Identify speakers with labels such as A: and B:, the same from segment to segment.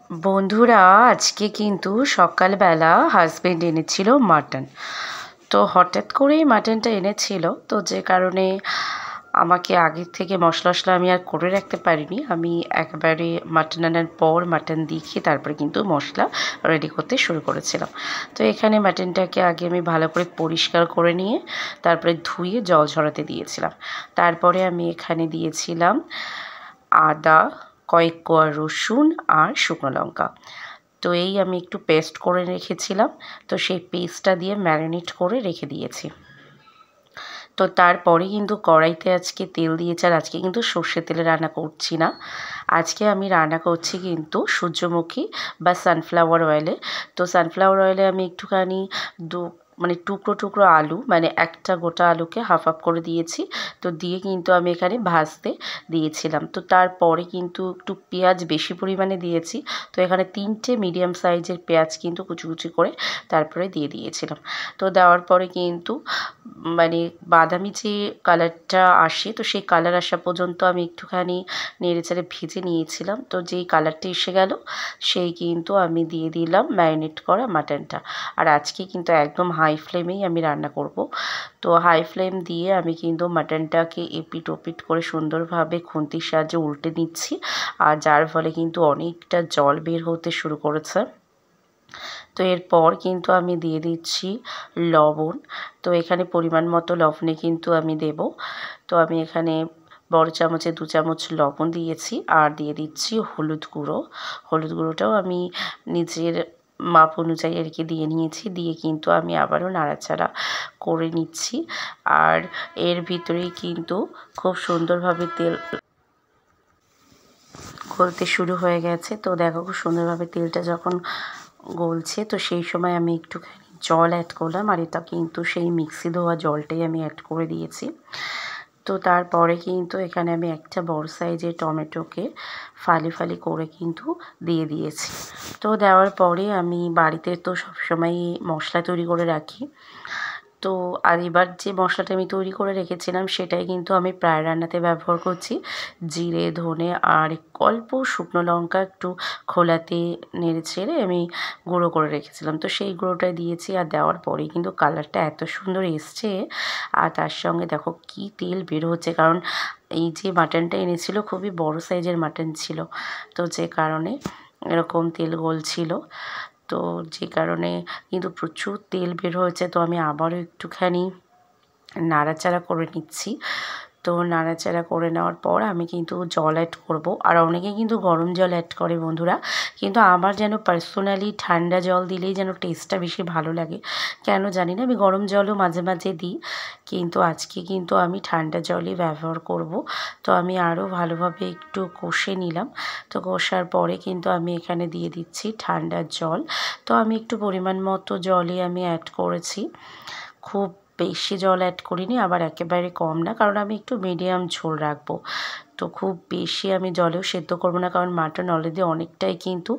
A: বন্ধুরা, আজকে কিন্তু সকালবেলা হাজবেন্ড এনেছিল মাটন। তো হঠাৎ করেই মাটনটা এনেছিল, তো যে কারণে আমাকে আগের থেকে মশলা আমি আর করে রাখতে পারিনি। আমি একবারে মাটন আনার পর মাটন দিয়ে তারপরে কিন্তু মশলা রেডি করতে শুরু করেছিলাম। তো এখানে মাটনটাকে আগে আমি ভালো করে পরিষ্কার করে নিয়ে তারপরে ধুয়ে জল ঝরাতে দিয়েছিলাম। তারপরে আমি এখানে দিয়েছিলাম আদা, কয়েক কোয়া রসুন আর শুকনো লঙ্কা। তো এই আমি একটু পেস্ট করে রেখেছিলাম, তো সেই পেস্টটা দিয়ে ম্যারিনেট করে রেখে দিয়েছি। তো তারপরে কিন্তু কড়াইতে আজকে তেল দিয়েছি, আর আজকে কিন্তু সর্ষের তেলে রান্না করছি না। আজকে আমি রান্না করছি কিন্তু সূর্যমুখী বা সানফ্লাওয়ার অয়েলে। তো সানফ্লাওয়ার অয়েলে আমি একটুখানি টুকরো টুকরো আলু, মানে একটা গোটা আলুকে হাফ করে দিয়েছি। তো দিয়ে কিন্তু আমি এখানে ভাজতে দিয়েছিলাম। তো তারপরে কিন্তু একটু পেঁয়াজ বেশি পরিমাণে দিয়েছি। তো এখানে 3টে মিডিয়াম সাইজের পেঁয়াজ কিন্তু কুচি কুচি করে তারপরে দিয়ে দিয়েছিলাম। তো দেওয়ার পরে কিন্তু বাদামি যে কালারটা আসে, তো সেই কালার আসা পর্যন্ত আমি একটুখানি নেড়েচেড়ে ভেজে নিয়েছিলাম। তো যেই কালারটা এসে গেল, সেই কিন্তু আমি দিয়ে দিলাম ম্যারিনেট করা মাটনটা। আর আজকে কিন্তু একদম হাই ফ্লেমেই আমি রান্না করব। তো হাই ফ্লেম দিয়ে আমি কিন্তু মাটনটাকে এপিট ওপিট করে সুন্দরভাবে খুন্তির সাহায্যে উল্টে নিচ্ছি, আর যার ফলে কিন্তু অনেকটা জল বের হতে শুরু করেছে। তো এরপর কিন্তু আমি দিয়ে দিচ্ছি লবণ। তো এখানে পরিমাণ মতো লবণে কিন্তু আমি দেব। তো আমি এখানে বড় চামচে 2 চামচ লবণ দিয়েছি, আর দিয়ে দিচ্ছি হলুদ গুঁড়ো। হলুদ গুঁড়োটাও আমি নিজের মাপ অনুযায়ী আর কি দিয়ে নিয়েছি। দিয়ে কিন্তু আমি আবারও নাড়াচাড়া করে নিচ্ছি। আর এর ভিতরেই কিন্তু খুব সুন্দরভাবে তেল গলতে শুরু হয়ে গেছে। তো দেখো খুব সুন্দরভাবে তেলটা যখন গলছে, তো সেই সময় আমি একটুখানি জল অ্যাড করলাম, আর এটা কিন্তু সেই মিক্সি ধোয়া জলটাই আমি অ্যাড করে দিয়েছি। তো তারপরে কিন্তু এখানে আমি একটা বড় সাইজের টমেটোকে ফালি ফালি করে কিন্তু দিয়ে দিয়েছি। তো দেওয়ার পরে আমি বাড়িতে তো সবসময়ই মশলা তৈরি করে রাখি। তো আর এবার যে মশলাটা আমি তৈরি করে রেখেছিলাম, সেটাই কিন্তু আমি প্রায় রান্নাতে ব্যবহার করছি। জিরে, ধনে আর অল্প শুকনো লঙ্কা একটু খোলাতে নেড়ে ছেড়ে আমি গুঁড়ো করে রেখেছিলাম। তো সেই গুঁড়োটাই দিয়েছি, আর দেওয়ার পরেই কিন্তু কালারটা এত সুন্দর এসছে। আর তার সঙ্গে দেখো কি তেল বের হচ্ছে, কারণ এই যে মাটনটা এনেছিল খুবই বড় সাইজের মাটন ছিল। তো যে কারণে এরকম তেল গলছিল। তো যে কারণে কিন্তু প্রচুর তেল বের হয়েছে। তো আমি আবারও একটুখানি নাড়াচাড়া করে নিচ্ছি। তো নাড়াচাড়া করে নেওয়ার পর আমি কিন্তু জল অ্যাড করব। আর অনেকে কিন্তু গরম জল অ্যাড করে বন্ধুরা, কিন্তু আমার যেন পার্সোনালি ঠান্ডা জল দিলেই যেন টেস্টটা বেশি ভালো লাগে। কেন জানি না, আমি গরম জলও মাঝে মাঝে দিই, কিন্তু আজকে কিন্তু আমি ঠান্ডা জলই ব্যবহার করব। তো আমি আরও ভালোভাবে একটু কষে নিলাম। তো কষার পরে কিন্তু আমি এখানে দিয়ে দিচ্ছি ঠান্ডা জল। তো আমি একটু পরিমাণ মতো জলই আমি অ্যাড করেছি, খুব বেশি জল অ্যাড করিনি, আবার একেবারে কম না, কারণ আমি একটু মিডিয়াম ঝোল রাখবো। তো খুব বেশি আমি জলেও সেদ্ধ করবো না, কারণ মাটন অলরেডি অনেকটাই কিন্তু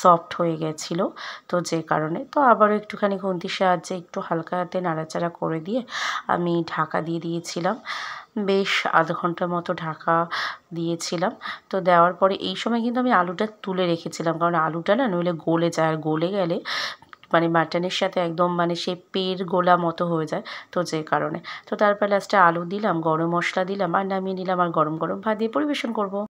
A: সফট হয়ে গেছিলো। তো যে কারণে তো আবারও একটুখানি খুন্তির সাহায্যে একটু হালকা হাতে নাড়াচাড়া করে দিয়ে আমি ঢাকা দিয়ে দিয়েছিলাম। বেশ আধ ঘন্টার মতো ঢাকা দিয়েছিলাম। তো দেওয়ার পরে এই সময় কিন্তু আমি আলুটা তুলে রেখেছিলাম, কারণ আলুটা না নইলে গলে যায়, আর গলে গেলে মাটনের সাথে একদম সেই পের গোলা মতো হয়ে যায়। তো যে কারণে তো তারপর লাস্টে আলু দিলাম, গরম মশলা দিলাম, আর নামিয়ে নিলাম, আর গরম গরম ভাত দিয়ে পরিবেশন করব।